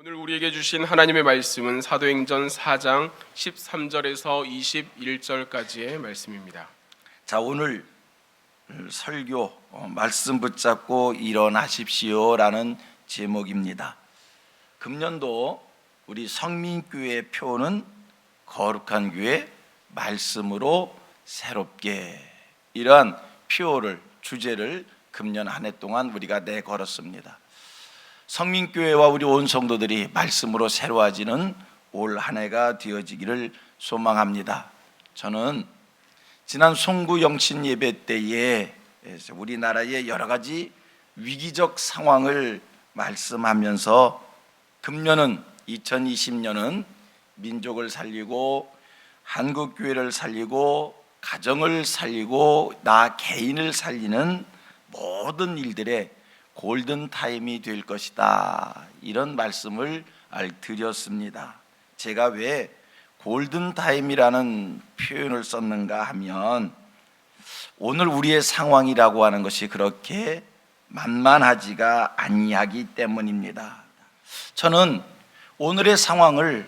오늘 우리에게 주신 하나님의 말씀은 사도행전 4장 13절에서 21절까지의 말씀입니다. 자, 오늘 설교 말씀 붙잡고 일어나십시오라는 제목입니다. 금년도 우리 성민교회 표는 거룩한 교회 말씀으로 새롭게, 이러한 표를 주제를 금년 한 해 동안 우리가 내걸었습니다. 성민교회와 우리 온 성도들이 말씀으로 새로워지는 올 한 해가 되어지기를 소망합니다. 저는 지난 송구 영신 예배 때에 우리나라의 여러 가지 위기적 상황을 말씀하면서 금년은 2020년은 민족을 살리고 한국교회를 살리고 가정을 살리고 나 개인을 살리는 모든 일들의 골든타임이 될 것이다, 이런 말씀을 드렸습니다. 제가 왜 골든타임이라는 표현을 썼는가 하면, 오늘 우리의 상황이라고 하는 것이 그렇게 만만하지가 아니하기 때문입니다. 저는 오늘의 상황을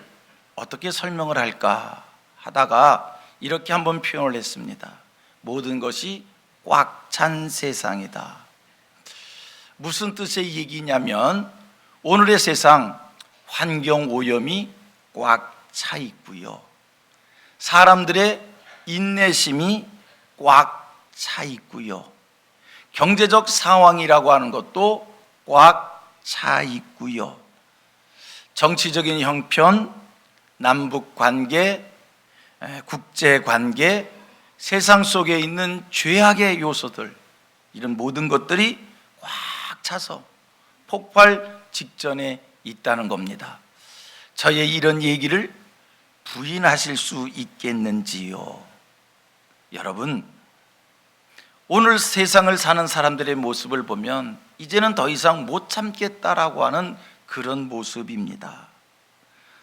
어떻게 설명을 할까 하다가 이렇게 한번 표현을 했습니다. 모든 것이 꽉 찬 세상이다. 무슨 뜻의 얘기냐면, 오늘의 세상 환경 오염이 꽉 차 있고요, 사람들의 인내심이 꽉 차 있고요, 경제적 상황이라고 하는 것도 꽉 차 있고요, 정치적인 형편, 남북 관계, 국제 관계, 세상 속에 있는 죄악의 요소들, 이런 모든 것들이 꽉 차서 폭발 직전에 있다는 겁니다. 저의 이런 얘기를 부인하실 수 있겠는지요? 여러분, 오늘 세상을 사는 사람들의 모습을 보면 이제는 더 이상 못 참겠다라고 하는 그런 모습입니다.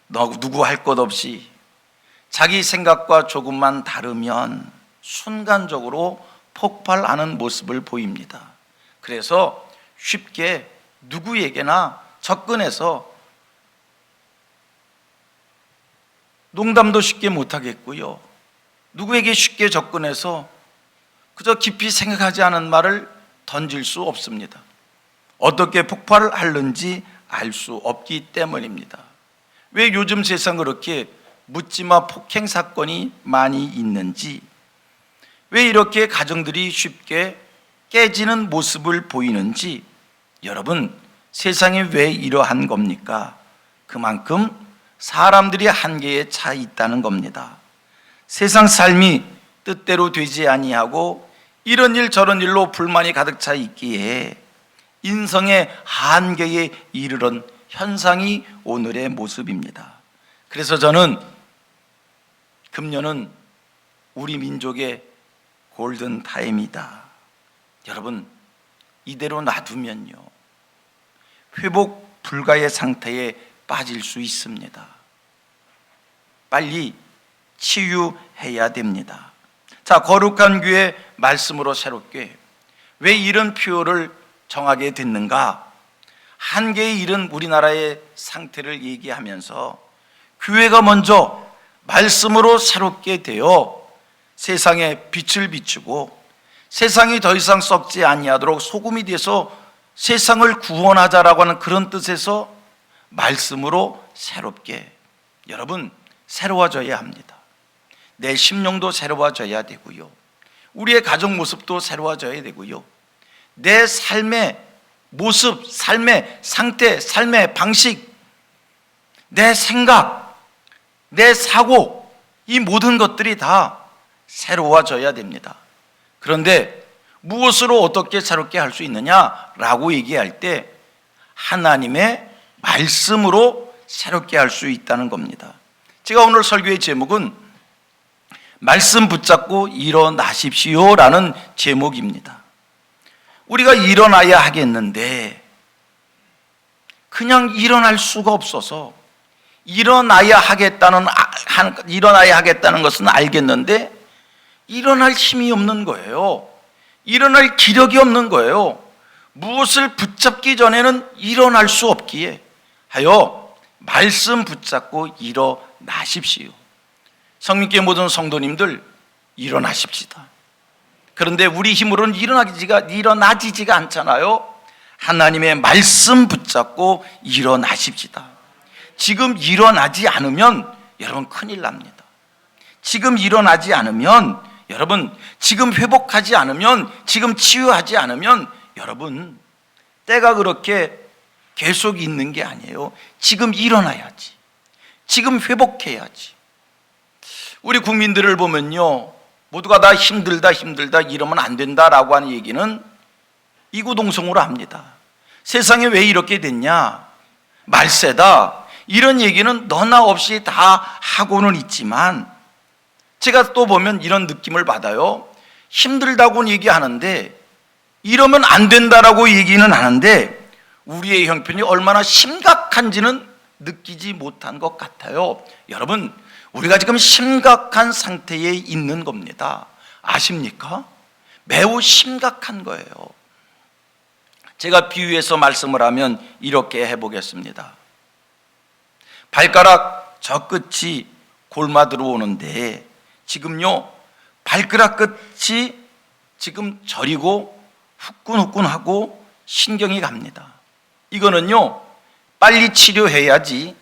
누구 할 것 없이 자기 생각과 조금만 다르면 순간적으로 폭발하는 모습을 보입니다. 그래서 쉽게 누구에게나 접근해서 농담도 쉽게 못하겠고요, 누구에게 쉽게 접근해서 그저 깊이 생각하지 않은 말을 던질 수 없습니다. 어떻게 폭발을 하는지 알 수 없기 때문입니다. 왜 요즘 세상 그렇게 묻지마 폭행 사건이 많이 있는지, 왜 이렇게 가정들이 쉽게 깨지는 모습을 보이는지, 여러분, 세상이 왜 이러한 겁니까? 그만큼 사람들이 한계에 차 있다는 겁니다. 세상 삶이 뜻대로 되지 아니하고 이런 일 저런 일로 불만이 가득 차 있기에 인성의 한계에 이르는 현상이 오늘의 모습입니다. 그래서 저는 금년은 우리 민족의 골든타임이다. 여러분, 이대로 놔두면요, 회복 불가의 상태에 빠질 수 있습니다. 빨리 치유해야 됩니다. 자, 거룩한 교회 말씀으로 새롭게, 왜 이런 표현을 정하게 됐는가? 한계에 이른 우리나라의 상태를 얘기하면서 교회가 먼저 말씀으로 새롭게 되어 세상에 빛을 비추고 세상이 더 이상 썩지 아니하도록 소금이 돼서 세상을 구원하자라고 하는 그런 뜻에서 말씀으로 새롭게, 여러분, 새로워져야 합니다. 내 심령도 새로워져야 되고요, 우리의 가정 모습도 새로워져야 되고요, 내 삶의 모습, 삶의 상태, 삶의 방식, 내 생각, 내 사고, 이 모든 것들이 다 새로워져야 됩니다. 그런데 무엇으로 어떻게 새롭게 할 수 있느냐라고 얘기할 때 하나님의 말씀으로 새롭게 할 수 있다는 겁니다. 제가 오늘 설교의 제목은 말씀 붙잡고 일어나십시오라는 제목입니다. 우리가 일어나야 하겠는데 그냥 일어날 수가 없어서, 일어나야 하겠다는 것은 알겠는데 일어날 힘이 없는 거예요. 일어날 기력이 없는 거예요. 무엇을 붙잡기 전에는 일어날 수 없기에 하여 말씀 붙잡고 일어나십시오. 성민교회 모든 성도님들 일어나십시다. 그런데 우리 힘으로는 일어나지지가 않잖아요. 하나님의 말씀 붙잡고 일어나십시다. 지금 일어나지 않으면 여러분 큰일 납니다. 지금 일어나지 않으면 여러분, 지금 회복하지 않으면, 지금 치유하지 않으면 여러분, 때가 그렇게 계속 있는 게 아니에요. 지금 일어나야지. 지금 회복해야지. 우리 국민들을 보면요, 모두가 다 힘들다 이러면 안 된다라고 하는 얘기는 이구동성으로 합니다. 세상에 왜 이렇게 됐냐, 말세다, 이런 얘기는 너나 없이 다 하고는 있지만, 제가 또 보면 이런 느낌을 받아요. 힘들다고는 얘기하는데 이러면 안 된다라고 얘기는 하는데 우리의 형편이 얼마나 심각한지는 느끼지 못한 것 같아요. 여러분, 우리가 지금 심각한 상태에 있는 겁니다. 아십니까? 매우 심각한 거예요. 제가 비유해서 말씀을 하면 이렇게 해보겠습니다. 발가락 저 끝이 골마 들어오는데 지금요, 발가락 끝이 지금 저리고 후끈후끈하고 신경이 갑니다. 이거는요, 빨리 치료해야지.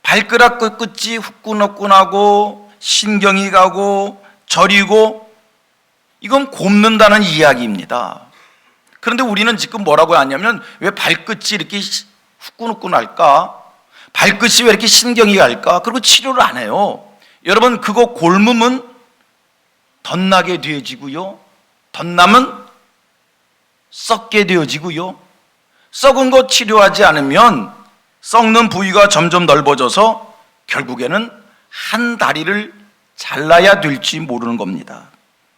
발가락 끝이 후끈후끈하고 신경이 가고 저리고, 이건 곪는다는 이야기입니다. 그런데 우리는 지금 뭐라고 하냐면, 왜 발끝이 이렇게 후끈후끈할까? 발끝이 왜 이렇게 신경이 갈까? 그리고 치료를 안 해요. 여러분, 그거 곪으면 덧나게 되어지고요, 덧나면 썩게 되어지고요, 썩은 거 치료하지 않으면 썩는 부위가 점점 넓어져서 결국에는 한 다리를 잘라야 될지 모르는 겁니다.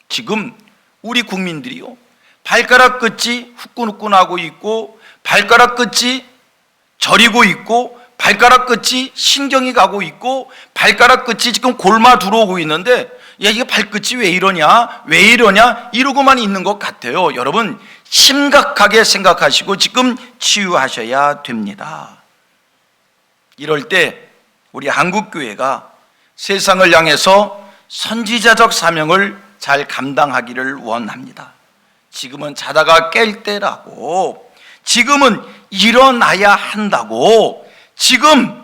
지금 우리 국민들이요, 발가락 끝이 후끈후끈하고 있고 발가락 끝이 저리고 있고 발가락 끝이 신경이 가고 있고 발가락 끝이 지금 골마 들어오고 있는데, 야, 이게 발끝이 왜 이러냐 이러고만 있는 것 같아요. 여러분, 심각하게 생각하시고 지금 치유하셔야 됩니다. 이럴 때 우리 한국교회가 세상을 향해서 선지자적 사명을 잘 감당하기를 원합니다. 지금은 자다가 깰 때라고, 지금은 일어나야 한다고, 지금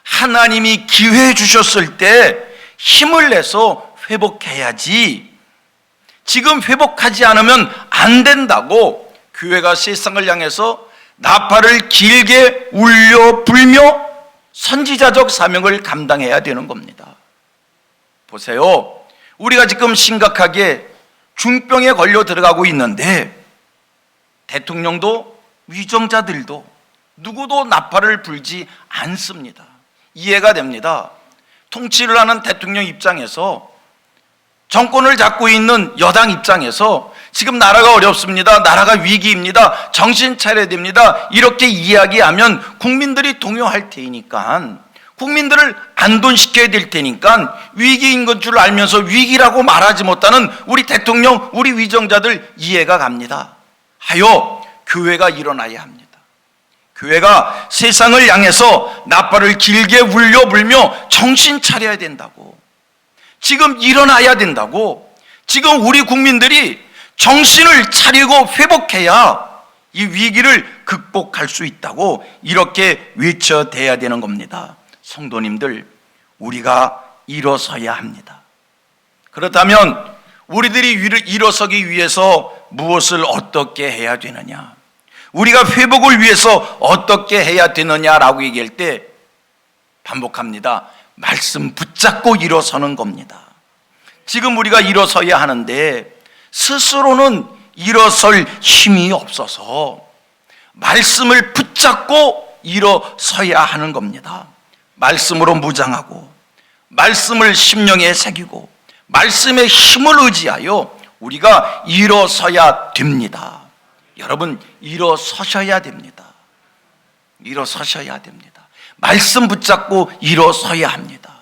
하나님이 기회 주셨을 때 힘을 내서 회복해야지, 지금 회복하지 않으면 안 된다고 교회가 세상을 향해서 나팔을 길게 울려 불며 선지자적 사명을 감당해야 되는 겁니다. 보세요, 우리가 지금 심각하게 중병에 걸려 들어가고 있는데 대통령도 위정자들도 누구도 나팔을 불지 않습니다. 이해가 됩니다. 통치를 하는 대통령 입장에서, 정권을 잡고 있는 여당 입장에서 지금 나라가 어렵습니다, 나라가 위기입니다, 정신 차려야 됩니다, 이렇게 이야기하면 국민들이 동요할 테니까, 국민들을 안돈시켜야 될 테니까 위기인 것 줄 알면서 위기라고 말하지 못하는 우리 대통령, 우리 위정자들 이해가 갑니다. 하여 교회가 일어나야 합니다. 교회가 세상을 향해서 나팔을 길게 울려 불며 정신 차려야 된다고, 지금 일어나야 된다고, 지금 우리 국민들이 정신을 차리고 회복해야 이 위기를 극복할 수 있다고 이렇게 외쳐대야 되는 겁니다. 성도님들, 우리가 일어서야 합니다. 그렇다면 우리들이 일어서기 위해서 무엇을 어떻게 해야 되느냐, 우리가 회복을 위해서 어떻게 해야 되느냐라고 얘기할 때 반복합니다. 말씀 붙잡고 일어서는 겁니다. 지금 우리가 일어서야 하는데 스스로는 일어설 힘이 없어서 말씀을 붙잡고 일어서야 하는 겁니다. 말씀으로 무장하고 말씀을 심령에 새기고 말씀의 힘을 의지하여 우리가 일어서야 됩니다. 여러분, 일어서셔야 됩니다. 일어서셔야 됩니다. 말씀 붙잡고 일어서야 합니다.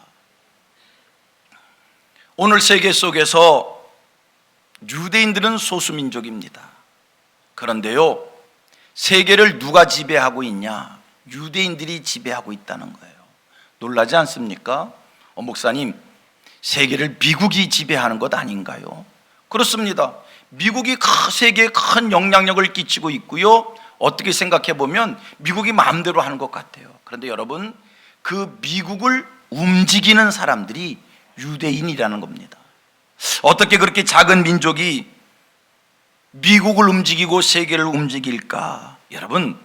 오늘 세계 속에서 유대인들은 소수민족입니다. 그런데요, 세계를 누가 지배하고 있냐? 유대인들이 지배하고 있다는 거예요. 놀라지 않습니까? 목사님, 세계를 미국이 지배하는 것 아닌가요? 그렇습니다. 미국이 세계에 큰 영향력을 끼치고 있고요, 어떻게 생각해 보면 미국이 마음대로 하는 것 같아요. 그런데 여러분, 그 미국을 움직이는 사람들이 유대인이라는 겁니다. 어떻게 그렇게 작은 민족이 미국을 움직이고 세계를 움직일까? 여러분,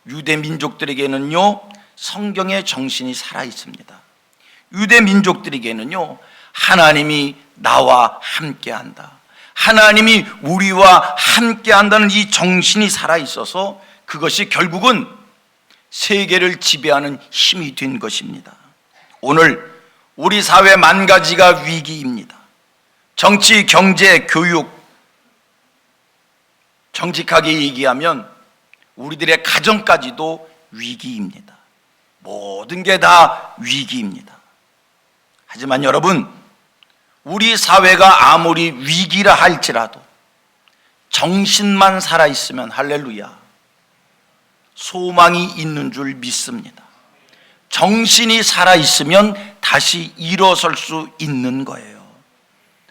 유대 민족들에게는요, 성경의 정신이 살아 있습니다. 유대 민족들에게는요, 하나님이 나와 함께한다, 하나님이 우리와 함께한다는 이 정신이 살아 있어서 그것이 결국은 세계를 지배하는 힘이 된 것입니다. 오늘 우리 사회 만 가지가 위기입니다. 정치, 경제, 교육, 정직하게 얘기하면 우리들의 가정까지도 위기입니다. 모든 게 다 위기입니다. 하지만 여러분, 우리 사회가 아무리 위기라 할지라도 정신만 살아있으면, 할렐루야, 소망이 있는 줄 믿습니다. 정신이 살아있으면 다시 일어설 수 있는 거예요.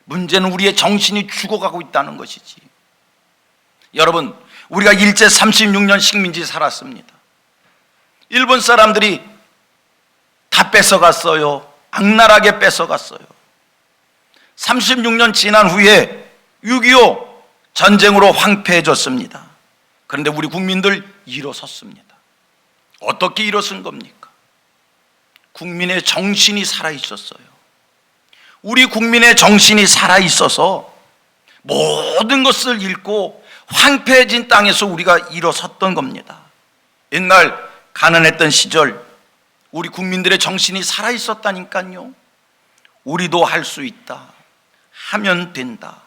문제는 우리의 정신이 죽어가고 있다는 것이지. 여러분, 우리가 일제 36년 식민지 살았습니다. 일본 사람들이 다 뺏어갔어요. 악랄하게 뺏어갔어요. 36년 지난 후에 6.25 전쟁으로 황폐해졌습니다. 그런데 우리 국민들 일어섰습니다. 어떻게 일어선 겁니까? 국민의 정신이 살아있었어요. 우리 국민의 정신이 살아있어서 모든 것을 잃고 황폐해진 땅에서 우리가 일어섰던 겁니다. 옛날 가난했던 시절 우리 국민들의 정신이 살아있었다니까요. 우리도 할 수 있다, 하면 된다,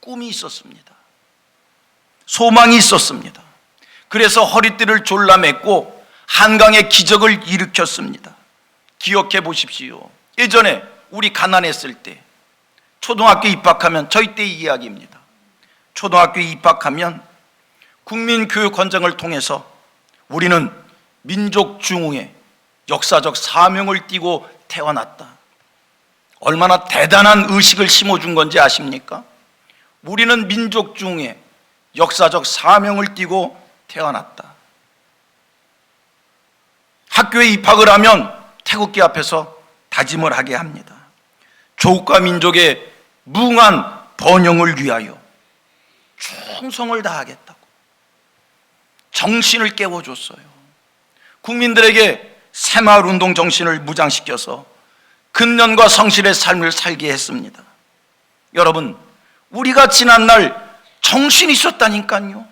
꿈이 있었습니다. 소망이 있었습니다. 그래서 허리띠를 졸라맸고 한강의 기적을 일으켰습니다. 기억해 보십시오. 예전에 우리 가난했을 때, 초등학교 입학하면, 저희 때 이야기입니다. 초등학교 입학하면 국민교육헌정을 통해서 우리는 민족 중흥의 역사적 사명을 띠고 태어났다. 얼마나 대단한 의식을 심어준 건지 아십니까? 우리는 민족 중흥의 역사적 사명을 띠고 태어났다. 학교에 입학을 하면 태극기 앞에서 다짐을 하게 합니다. 조국과 민족의 무궁한 번영을 위하여 충성을 다하겠다고 정신을 깨워줬어요. 국민들에게 새마을운동 정신을 무장시켜서 근면과 성실의 삶을 살게 했습니다. 여러분, 우리가 지난날 정신이 있었다니까요.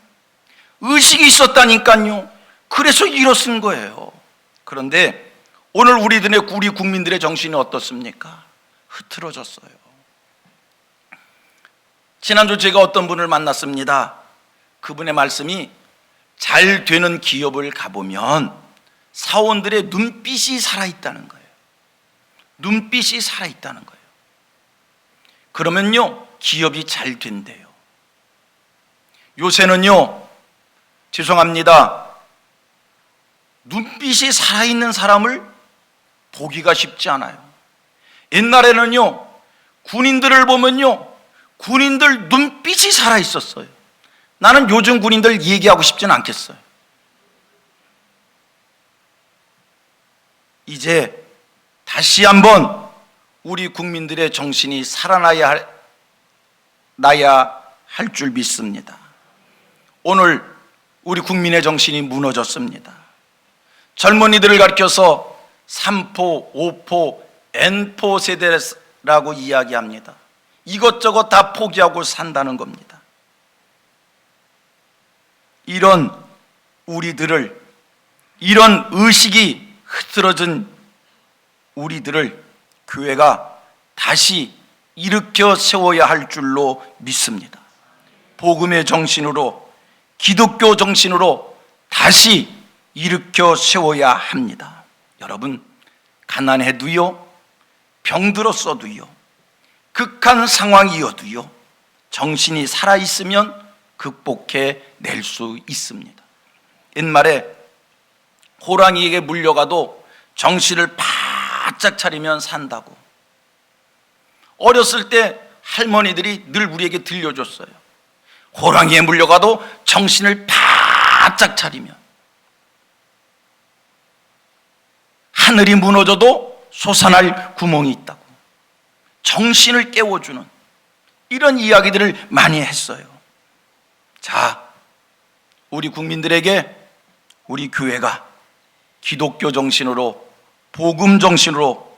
의식이 있었다니까요. 그래서 일어선 거예요. 그런데 오늘 우리 국민들의 정신이 어떻습니까? 흐트러졌어요. 지난주 제가 어떤 분을 만났습니다. 그분의 말씀이, 잘 되는 기업을 가보면 사원들의 눈빛이 살아있다는 거예요. 눈빛이 살아있다는 거예요. 그러면요, 기업이 잘 된대요. 요새는요, 죄송합니다, 눈빛이 살아있는 사람을 보기가 쉽지 않아요. 옛날에는요, 군인들을 보면요, 군인들 눈빛이 살아있었어요. 나는 요즘 군인들 얘기하고 싶지는 않겠어요. 이제 다시 한번 우리 국민들의 정신이 살아나야 할 줄 믿습니다. 오늘 우리 국민의 정신이 무너졌습니다. 젊은이들을 가르쳐서 3포, 5포, N포 세대라고 이야기합니다. 이것저것 다 포기하고 산다는 겁니다. 이런 우리들을, 이런 의식이 흐트러진 우리들을 교회가 다시 일으켜 세워야 할 줄로 믿습니다. 복음의 정신으로, 기독교 정신으로 다시 일으켜 세워야 합니다. 여러분, 가난해도요, 병들었어도요, 극한 상황이어도요, 정신이 살아있으면 극복해 낼 수 있습니다. 옛말에 호랑이에게 물려가도 정신을 바짝 차리면 산다고. 어렸을 때 할머니들이 늘 우리에게 들려줬어요. 호랑이에 물려가도 정신을 바짝 차리면 하늘이 무너져도 솟아날 구멍이 있다고. 정신을 깨워주는 이런 이야기들을 많이 했어요. 자, 우리 국민들에게 우리 교회가 기독교 정신으로, 복음 정신으로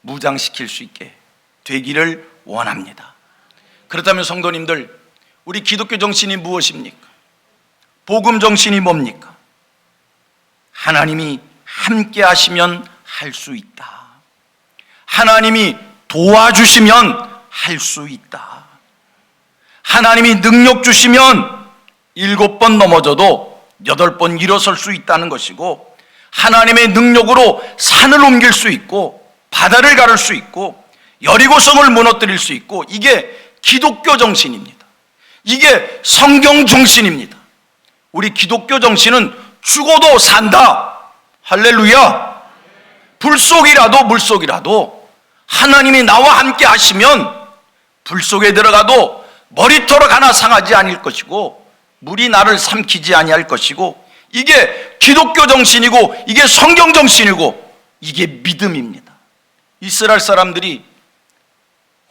무장시킬 수 있게 되기를 원합니다. 그렇다면 성도님들, 우리 기독교 정신이 무엇입니까? 복음 정신이 뭡니까? 하나님이 함께 하시면 할 수 있다. 하나님이 도와주시면 할 수 있다. 하나님이 능력 주시면 7번 넘어져도 8번 일어설 수 있다는 것이고, 하나님의 능력으로 산을 옮길 수 있고 바다를 가를 수 있고 여리고성을 무너뜨릴 수 있고, 이게 기독교 정신입니다. 이게 성경 정신입니다. 우리 기독교 정신은 죽어도 산다. 할렐루야. 불속이라도 물속이라도 하나님이 나와 함께 하시면 불 속에 들어가도 머리털 하나 상하지 않을 것이고 물이 나를 삼키지 아니할 것이고, 이게 기독교 정신이고 이게 성경 정신이고 이게 믿음입니다. 이스라엘 사람들이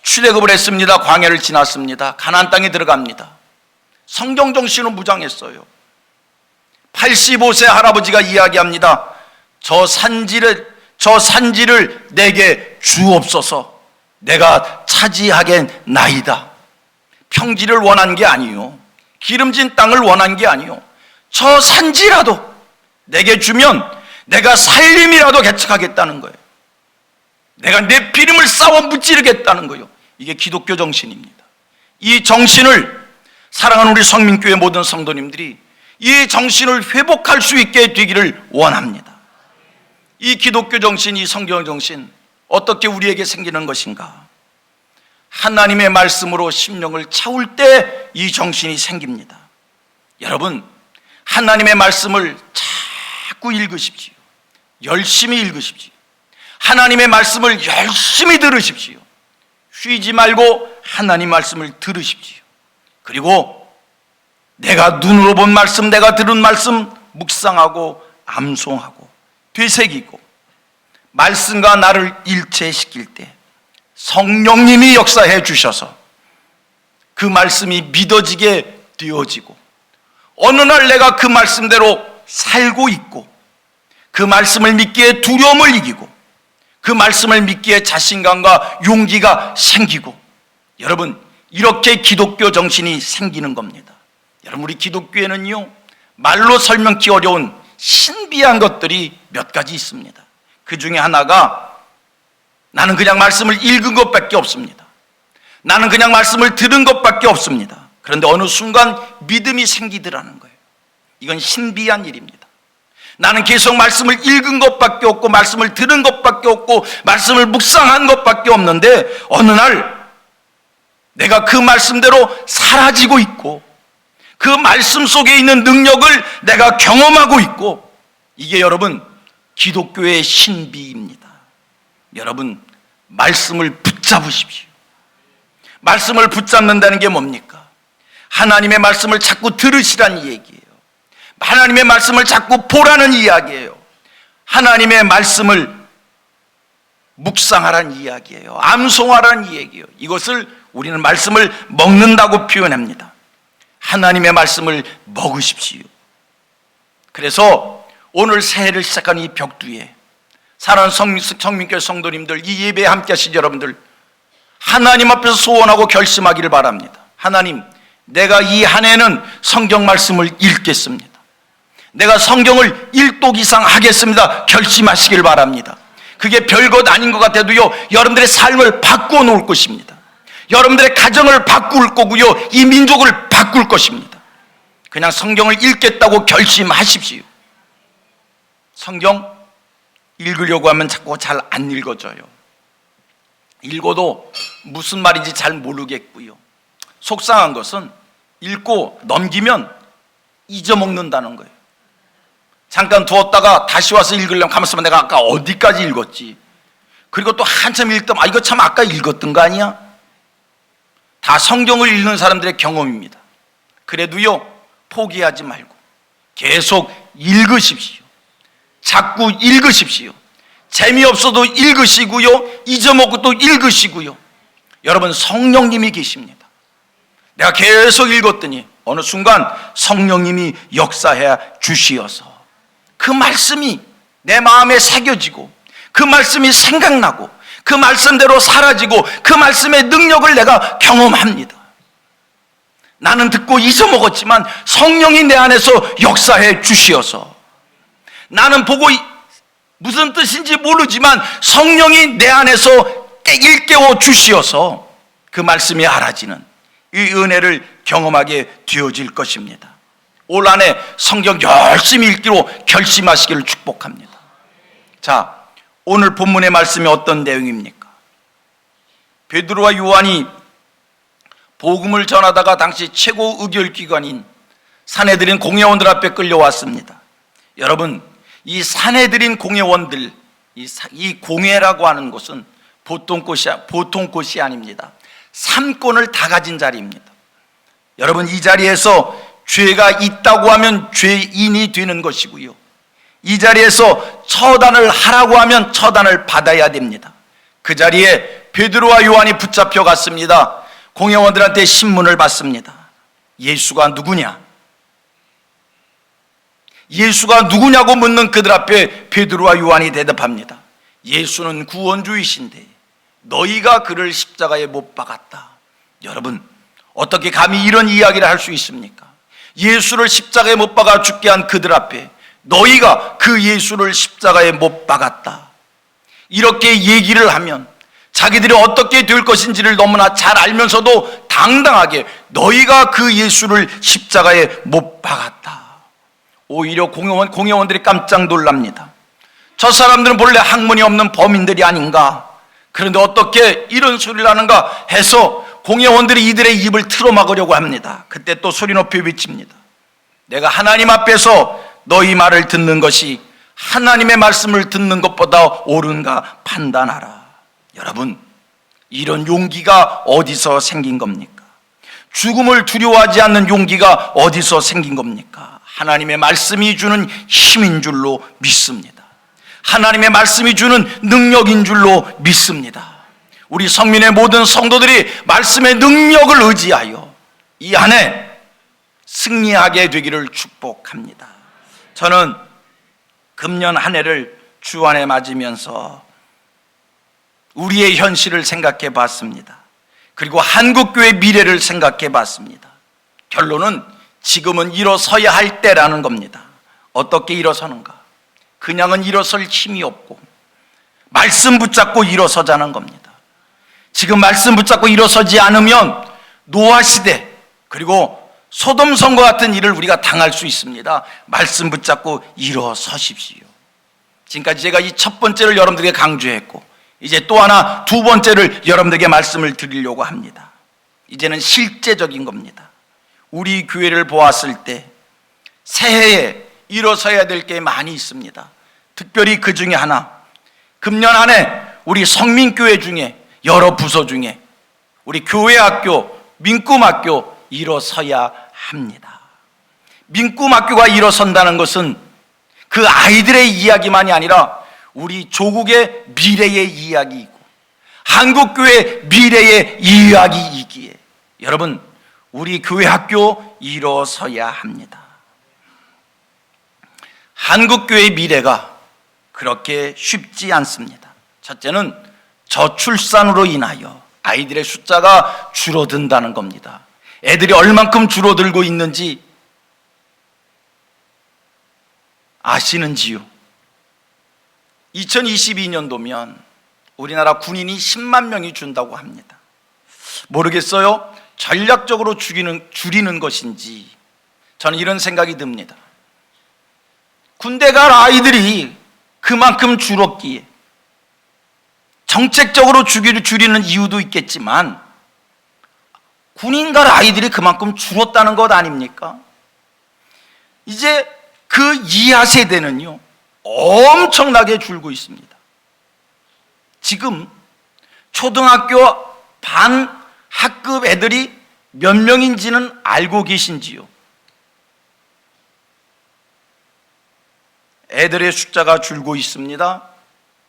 출애굽을 했습니다. 광야를 지났습니다. 가나안 땅에 들어갑니다. 성경 정신으로 무장했어요. 85세 할아버지가 이야기합니다. 저 산지를 내게 주옵소서. 내가 차지하겠나이다. 평지를 원한 게 아니요, 기름진 땅을 원한 게 아니요, 저 산지라도 내게 주면 내가 살림이라도 개척하겠다는 거예요. 내가 내 피름을 쌓아 무찌르겠다는 거예요. 이게 기독교 정신입니다. 이 정신을 사랑하는 우리 성민교회 모든 성도님들이 이 정신을 회복할 수 있게 되기를 원합니다. 이 기독교 정신, 이 성경 정신 어떻게 우리에게 생기는 것인가? 하나님의 말씀으로 심령을 채울 때 이 정신이 생깁니다. 여러분, 하나님의 말씀을 자꾸 읽으십시오. 열심히 읽으십시오. 하나님의 말씀을 열심히 들으십시오. 쉬지 말고 하나님 말씀을 들으십시오. 그리고 내가 눈으로 본 말씀, 내가 들은 말씀 묵상하고 암송하고 되새기고 말씀과 나를 일체시킬 때 성령님이 역사해 주셔서 그 말씀이 믿어지게 되어지고, 어느 날 내가 그 말씀대로 살고 있고, 그 말씀을 믿기에 두려움을 이기고, 그 말씀을 믿기에 자신감과 용기가 생기고, 여러분, 이렇게 기독교 정신이 생기는 겁니다. 여러분, 우리 기독교에는요, 말로 설명하기 어려운 신비한 것들이 몇 가지 있습니다. 그 중에 하나가 나는 그냥 말씀을 읽은 것밖에 없습니다. 나는 그냥 말씀을 들은 것밖에 없습니다. 그런데 어느 순간 믿음이 생기더라는 거예요. 이건 신비한 일입니다. 나는 계속 말씀을 읽은 것밖에 없고 말씀을 들은 것밖에 없고 말씀을 묵상한 것밖에 없는데 어느 날 내가 그 말씀대로 사라지고 있고 그 말씀 속에 있는 능력을 내가 경험하고 있고, 이게 여러분 기독교의 신비입니다. 여러분, 말씀을 붙잡으십시오. 말씀을 붙잡는다는 게 뭡니까? 하나님의 말씀을 자꾸 들으시라는 얘기예요. 하나님의 말씀을 자꾸 보라는 이야기예요. 하나님의 말씀을 묵상하라는 이야기예요. 암송하라는 이야기예요. 이것을 우리는 말씀을 먹는다고 표현합니다. 하나님의 말씀을 먹으십시오. 그래서 오늘 새해를 시작한 이 벽두에 사랑하는 성민교회 성도님들, 이 예배에 함께 하신 여러분들, 하나님 앞에서 소원하고 결심하기를 바랍니다. 하나님, 내가 이 한 해는 성경 말씀을 읽겠습니다. 내가 성경을 1독 이상 하겠습니다. 결심하시길 바랍니다. 그게 별것 아닌 것 같아도요, 여러분들의 삶을 바꾸어 놓을 것입니다. 여러분들의 가정을 바꿀 거고요, 이 민족을 바꿀 것입니다. 그냥 성경을 읽겠다고 결심하십시오. 성경 읽으려고 하면 자꾸 잘 안 읽어져요. 읽어도 무슨 말인지 잘 모르겠고요. 속상한 것은 읽고 넘기면 잊어먹는다는 거예요. 잠깐 두었다가 다시 와서 읽으려면 가만있어 봐. 내가 아까 어디까지 읽었지? 그리고 또 한참 읽다 이거 참 아까 읽었던 거 아니야? 다 성경을 읽는 사람들의 경험입니다. 그래도요, 포기하지 말고 계속 읽으십시오. 자꾸 읽으십시오. 재미없어도 읽으시고요, 잊어먹고 또 읽으시고요. 여러분, 성령님이 계십니다. 내가 계속 읽었더니 어느 순간 성령님이 역사해 주시어서 그 말씀이 내 마음에 새겨지고 그 말씀이 생각나고 그 말씀대로 사라지고 그 말씀의 능력을 내가 경험합니다. 나는 듣고 잊어먹었지만 성령이 내 안에서 역사해 주시어서 나는 보고 무슨 뜻인지 모르지만 성령이 내 안에서 일깨워 주시어서 그 말씀이 알아지는 이 은혜를 경험하게 되어질 것입니다. 올 한해 성경 열심히 읽기로 결심하시기를 축복합니다. 자, 오늘 본문의 말씀이 어떤 내용입니까? 베드로와 요한이 복음을 전하다가 당시 최고 의결기관인 산헤드린 공회원들 앞에 끌려왔습니다. 여러분, 이 산헤드린 공회원들, 이 공회라고 하는 곳은 보통 곳이 아닙니다. 3권을 다 가진 자리입니다. 여러분, 이 자리에서 죄가 있다고 하면 죄인이 되는 것이고요, 이 자리에서 처단을 하라고 하면 처단을 받아야 됩니다. 그 자리에 베드로와 요한이 붙잡혀 갔습니다. 공회원들한테 신문을 받습니다. 예수가 누구냐? 예수가 누구냐고 묻는 그들 앞에 베드로와 요한이 대답합니다. 예수는 구원주이신데 너희가 그를 십자가에 못 박았다. 여러분, 어떻게 감히 이런 이야기를 할 수 있습니까? 예수를 십자가에 못 박아 죽게 한 그들 앞에 너희가 그 예수를 십자가에 못 박았다, 이렇게 얘기를 하면 자기들이 어떻게 될 것인지를 너무나 잘 알면서도 당당하게 너희가 그 예수를 십자가에 못 박았다. 오히려 공회원들이 깜짝 놀랍니다. 저 사람들은 본래 학문이 없는 범인들이 아닌가, 그런데 어떻게 이런 소리를 하는가 해서 공회원들이 이들의 입을 틀어막으려고 합니다. 그때 또 소리 높이 외칩니다. 내가 하나님 앞에서 너희 말을 듣는 것이 하나님의 말씀을 듣는 것보다 옳은가 판단하라. 여러분, 이런 용기가 어디서 생긴 겁니까? 죽음을 두려워하지 않는 용기가 어디서 생긴 겁니까? 하나님의 말씀이 주는 힘인 줄로 믿습니다. 하나님의 말씀이 주는 능력인 줄로 믿습니다. 우리 성민의 모든 성도들이 말씀의 능력을 의지하여 이 안에 승리하게 되기를 축복합니다. 저는 금년 한 해를 주 안에 맞으면서 우리의 현실을 생각해 봤습니다. 그리고 한국교회 미래를 생각해 봤습니다. 결론은 지금은 일어서야 할 때라는 겁니다. 어떻게 일어서는가? 그냥은 일어설 힘이 없고 말씀 붙잡고 일어서자는 겁니다. 지금 말씀 붙잡고 일어서지 않으면 노아 시대 그리고 소돔 선과 같은 일을 우리가 당할 수 있습니다. 말씀 붙잡고 일어서십시오. 지금까지 제가 이 첫 번째를 여러분들에게 강조했고, 이제 또 하나 두 번째를 여러분들에게 말씀을 드리려고 합니다. 이제는 실제적인 겁니다. 우리 교회를 보았을 때 새해에 일어서야 될 게 많이 있습니다. 특별히 그 중에 하나, 금년 안에 우리 성민교회 중에 여러 부서 중에 우리 교회학교, 민꿈학교 일어서야 합니다. 민꿈학교가 일어선다는 것은 그 아이들의 이야기만이 아니라 우리 조국의 미래의 이야기이고 한국교회 미래의 이야기이기에 여러분, 우리 교회학교 일어서야 합니다. 한국교회의 미래가 그렇게 쉽지 않습니다. 첫째는 저출산으로 인하여 아이들의 숫자가 줄어든다는 겁니다. 애들이 얼만큼 줄어들고 있는지 아시는지요? 2022년도면 우리나라 군인이 10만 명이 준다고 합니다. 모르겠어요. 전략적으로 줄이는 것인지 저는 이런 생각이 듭니다. 군대 갈 아이들이 그만큼 줄었기에 정책적으로 줄이는 이유도 있겠지만 군인 갈 아이들이 그만큼 줄었다는 것 아닙니까? 이제 그 이하 세대는요, 엄청나게 줄고 있습니다. 지금 초등학교 반 학급 애들이 몇 명인지는 알고 계신지요? 애들의 숫자가 줄고 있습니다.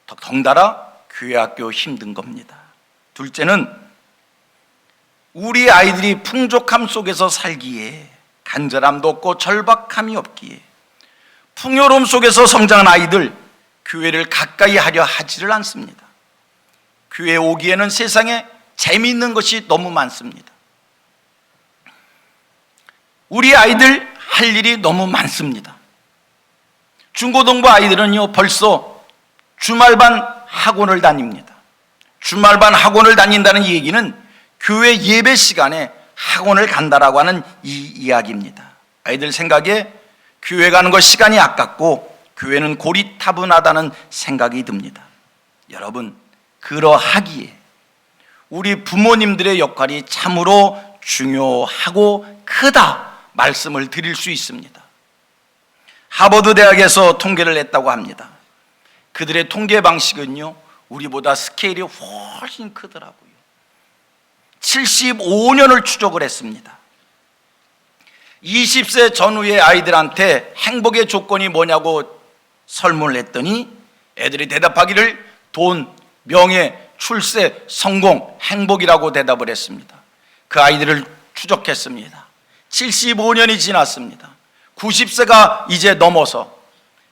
덩달아 교회 학교 힘든 겁니다. 둘째는 우리 아이들이 풍족함 속에서 살기에 간절함도 없고 절박함이 없기에 풍요로움 속에서 성장한 아이들 교회를 가까이 하려 하지를 않습니다. 교회에 오기에는 세상에 재미있는 것이 너무 많습니다. 우리 아이들 할 일이 너무 많습니다. 중고등부 아이들은요, 벌써 주말반 학원을 다닙니다. 주말반 학원을 다닌다는 얘기는 교회 예배 시간에 학원을 간다라고 하는 이 이야기입니다. 아이들 생각에 교회 가는 것 시간이 아깝고 교회는 고리타분하다는 생각이 듭니다. 여러분, 그러하기에 우리 부모님들의 역할이 참으로 중요하고 크다 말씀을 드릴 수 있습니다. 하버드 대학에서 통계를 냈다고 합니다. 그들의 통계 방식은요, 우리보다 스케일이 훨씬 크더라고요. 75년을 추적을 했습니다. 20세 전후의 아이들한테 행복의 조건이 뭐냐고 설문을 했더니 애들이 대답하기를 돈, 명예, 출세, 성공, 행복이라고 대답을 했습니다. 그 아이들을 추적했습니다. 75년이 지났습니다. 90세가 이제 넘어서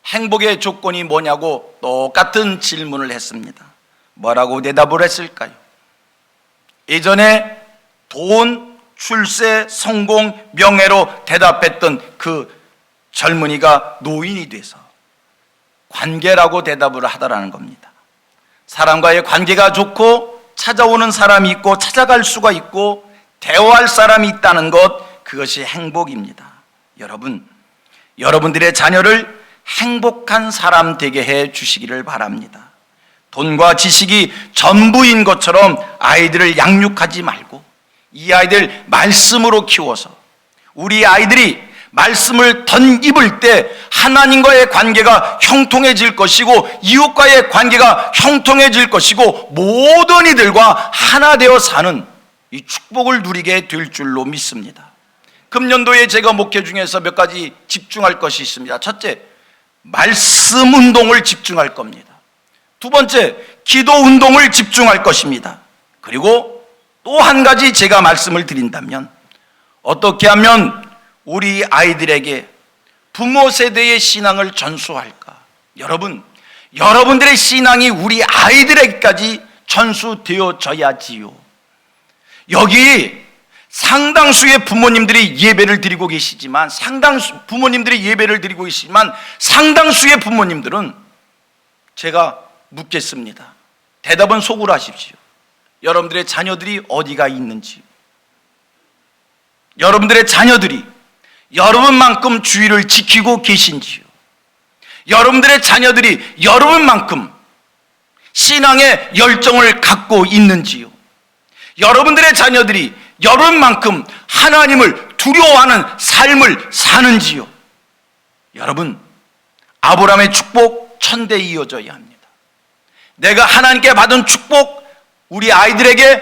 행복의 조건이 뭐냐고 똑같은 질문을 했습니다. 뭐라고 대답을 했을까요? 예전에 돈, 출세, 성공, 명예로 대답했던 그 젊은이가 노인이 돼서 관계라고 대답을 하더라는 겁니다. 사람과의 관계가 좋고 찾아오는 사람이 있고 찾아갈 수가 있고 대화할 사람이 있다는 것, 그것이 행복입니다. 여러분, 여러분들의 자녀를 행복한 사람 되게 해 주시기를 바랍니다. 돈과 지식이 전부인 것처럼 아이들을 양육하지 말고 이 아이들 말씀으로 키워서 우리 아이들이 말씀을 덧입을 때 하나님과의 관계가 형통해질 것이고 이웃과의 관계가 형통해질 것이고 모든 이들과 하나 되어 사는 이 축복을 누리게 될 줄로 믿습니다. 금년도에 제가 목회 중에서 몇 가지 집중할 것이 있습니다. 첫째, 말씀 운동을 집중할 겁니다. 두 번째, 기도 운동을 집중할 것입니다. 그리고 또 한 가지 제가 말씀을 드린다면 어떻게 하면 우리 아이들에게 부모 세대의 신앙을 전수할까? 여러분들의 신앙이 우리 아이들에게까지 전수되어져야지요. 여기 상당수의 부모님들이 예배를 드리고 계시지만 상당수의 부모님들은 제가 묻겠습니다. 대답은 속으로 하십시오. 여러분들의 자녀들이 어디가 있는지, 여러분들의 자녀들이 여러분만큼 주의를 지키고 계신지요, 여러분들의 자녀들이 여러분만큼 신앙의 열정을 갖고 있는지요, 여러분들의 자녀들이 여러분만큼 하나님을 두려워하는 삶을 사는지요. 여러분, 아브라함의 축복 천대 이어져야 합니다. 내가 하나님께 받은 축복 우리 아이들에게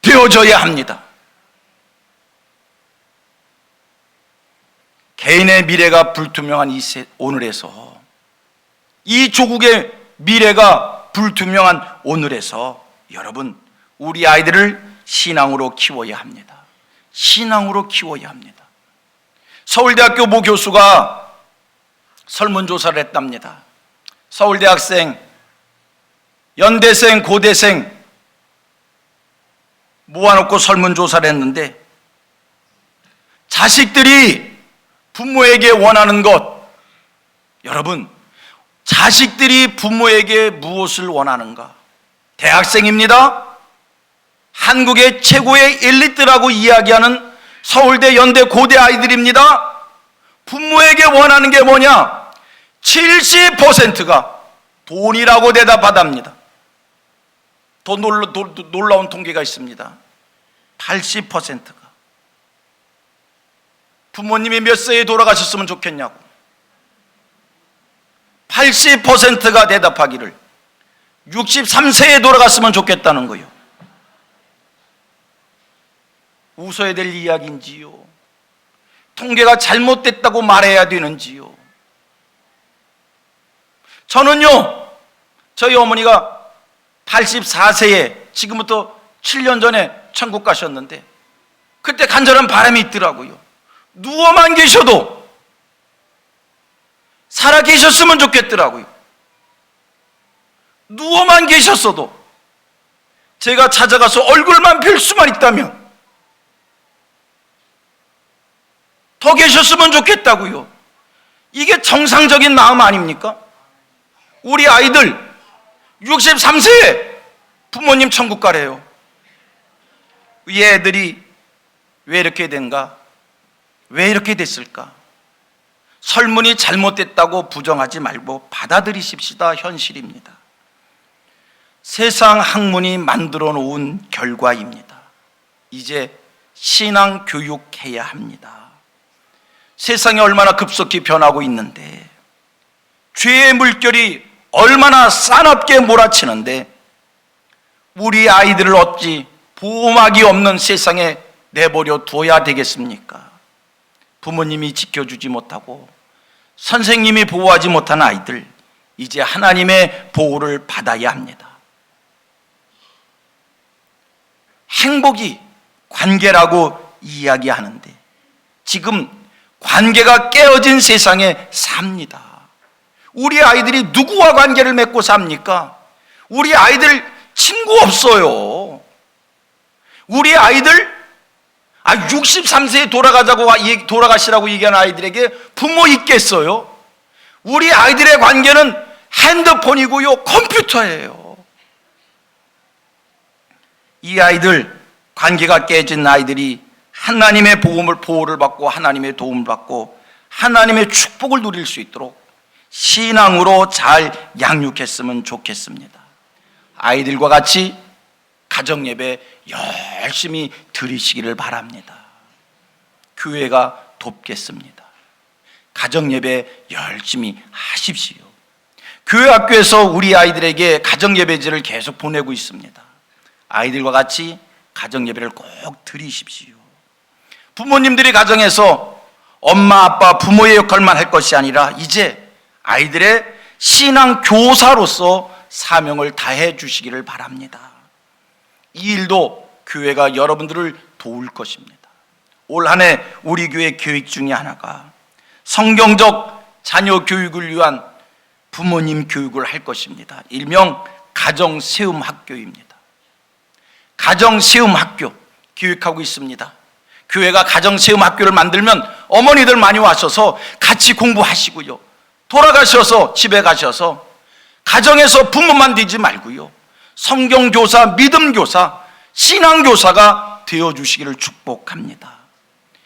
전수되어져야 합니다. 개인의 미래가 불투명한 오늘에서, 이 조국의 미래가 불투명한 오늘에서 여러분, 우리 아이들을 신앙으로 키워야 합니다. 신앙으로 키워야 합니다. 서울대학교 모 교수가 설문조사를 했답니다. 서울대학생, 연대생, 고대생 모아놓고 설문조사를 했는데 자식들이 부모에게 원하는 것, 여러분, 자식들이 부모에게 무엇을 원하는가? 대학생입니다. 한국의 최고의 엘리트라고 이야기하는 서울대, 연대, 고대 아이들입니다. 부모에게 원하는 게 뭐냐? 70%가 돈이라고 대답하답니다. 더 놀라운 통계가 있습니다. 80%가 부모님이 몇 세에 돌아가셨으면 좋겠냐고. 80%가 대답하기를 63세에 돌아갔으면 좋겠다는 거예요. 웃어야 될 이야기인지요? 통계가 잘못됐다고 말해야 되는지요? 저는요, 저희 어머니가 84세에 지금부터 7년 전에 천국 가셨는데 그때 간절한 바람이 있더라고요. 누워만 계셔도 살아 계셨으면 좋겠더라고요. 누워만 계셨어도 제가 찾아가서 얼굴만 뵐 수만 있다면 더 계셨으면 좋겠다고요. 이게 정상적인 마음 아닙니까? 우리 아이들 63세에 부모님 천국 가래요. 이 애들이 왜 이렇게 된가? 왜 이렇게 됐을까? 설문이 잘못됐다고 부정하지 말고 받아들이십시다. 현실입니다. 세상 학문이 만들어 놓은 결과입니다. 이제 신앙 교육해야 합니다. 세상이 얼마나 급속히 변하고 있는데, 죄의 물결이 얼마나 싸납게 몰아치는데, 우리 아이들을 어찌 보호막이 없는 세상에 내버려 둬야 되겠습니까? 부모님이 지켜주지 못하고 선생님이 보호하지 못한 아이들, 이제 하나님의 보호를 받아야 합니다. 행복이 관계라고 이야기하는데 지금 관계가 깨어진 세상에 삽니다. 우리 아이들이 누구와 관계를 맺고 삽니까? 우리 아이들 친구 없어요. 우리 아이들 63세에 돌아가시라고 얘기하는 아이들에게 부모 있겠어요? 우리 아이들의 관계는 핸드폰이고요, 컴퓨터예요. 이 아이들, 관계가 깨진 아이들이 하나님의 보호를 받고 하나님의 도움을 받고 하나님의 축복을 누릴 수 있도록 신앙으로 잘 양육했으면 좋겠습니다. 아이들과 같이 가정예배 열심히 드리시기를 바랍니다. 교회가 돕겠습니다. 가정예배 열심히 하십시오. 교회 학교에서 우리 아이들에게 가정예배제를 계속 보내고 있습니다. 아이들과 같이 가정예배를 꼭 드리십시오. 부모님들이 가정에서 엄마, 아빠, 부모의 역할만 할 것이 아니라 이제 아이들의 신앙 교사로서 사명을 다해 주시기를 바랍니다. 이 일도 교회가 여러분들을 도울 것입니다. 올 한 해 우리 교회 계획 중에 하나가 성경적 자녀 교육을 위한 부모님 교육을 할 것입니다. 일명 가정세움학교입니다. 가정세움학교 기획하고 있습니다. 교회가 가정세움학교를 만들면 어머니들 많이 와셔서 같이 공부하시고요, 돌아가셔서 집에 가셔서 가정에서 부모만 되지 말고요, 성경교사, 믿음교사, 신앙교사가 되어주시기를 축복합니다.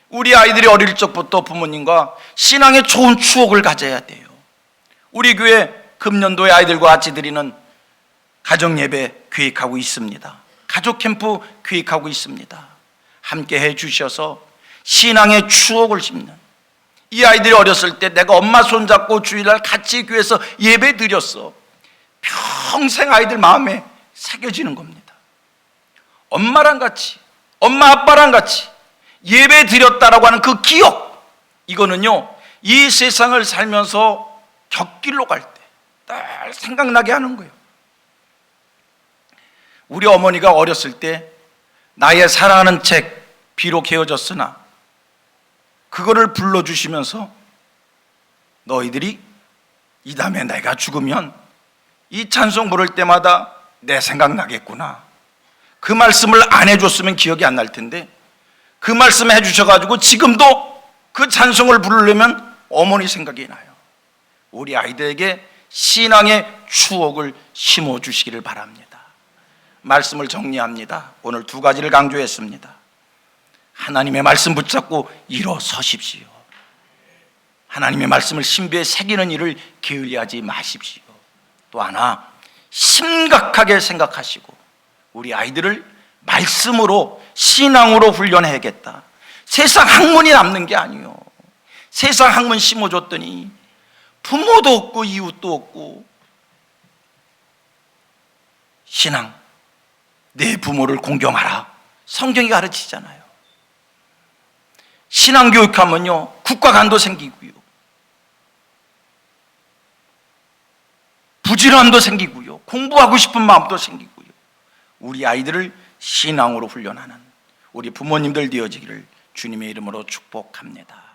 우리 아이들이 어릴 적부터 부모님과 신앙의 좋은 추억을 가져야 돼요. 우리 교회 금년도에 아이들과 같이 드리는 가정예배 계획하고 있습니다. 가족 캠프 계획하고 있습니다. 함께 해 주셔서 신앙의 추억을 심는, 이 아이들이 어렸을 때 내가 엄마 손잡고 주일날 같이 교회에서 예배 드렸어, 평생 아이들 마음에 새겨지는 겁니다. 엄마랑 같이, 엄마 아빠랑 같이 예배 드렸다라고 하는 그 기억, 이거는요 이 세상을 살면서 곁길로 갈 때 늘 생각나게 하는 거예요. 우리 어머니가 어렸을 때 나의 사랑하는 책 비록 헤어졌으나 그거를 불러주시면서 너희들이 이 다음에 내가 죽으면 이 찬송 부를 때마다 내 생각나겠구나, 그 말씀을 안 해줬으면 기억이 안 날 텐데 그 말씀 해주셔가지고 지금도 그 찬송을 부르려면 어머니 생각이 나요. 우리 아이들에게 신앙의 추억을 심어주시기를 바랍니다. 말씀을 정리합니다. 오늘 두 가지를 강조했습니다. 하나님의 말씀 붙잡고 일어서십시오. 하나님의 말씀을 신비에 새기는 일을 게을리하지 마십시오. 또 하나, 심각하게 생각하시고 우리 아이들을 말씀으로, 신앙으로 훈련해야겠다, 세상 학문이 남는 게 아니에요. 세상 학문 심어줬더니 부모도 없고 이웃도 없고. 신앙, 내 부모를 공경하라, 성경이 가르치잖아요. 신앙 교육하면요 국가관도 생기고요, 부지런함도 생기고요, 공부하고 싶은 마음도 생기고요. 우리 아이들을 신앙으로 훈련하는 우리 부모님들 되어지기를 주님의 이름으로 축복합니다.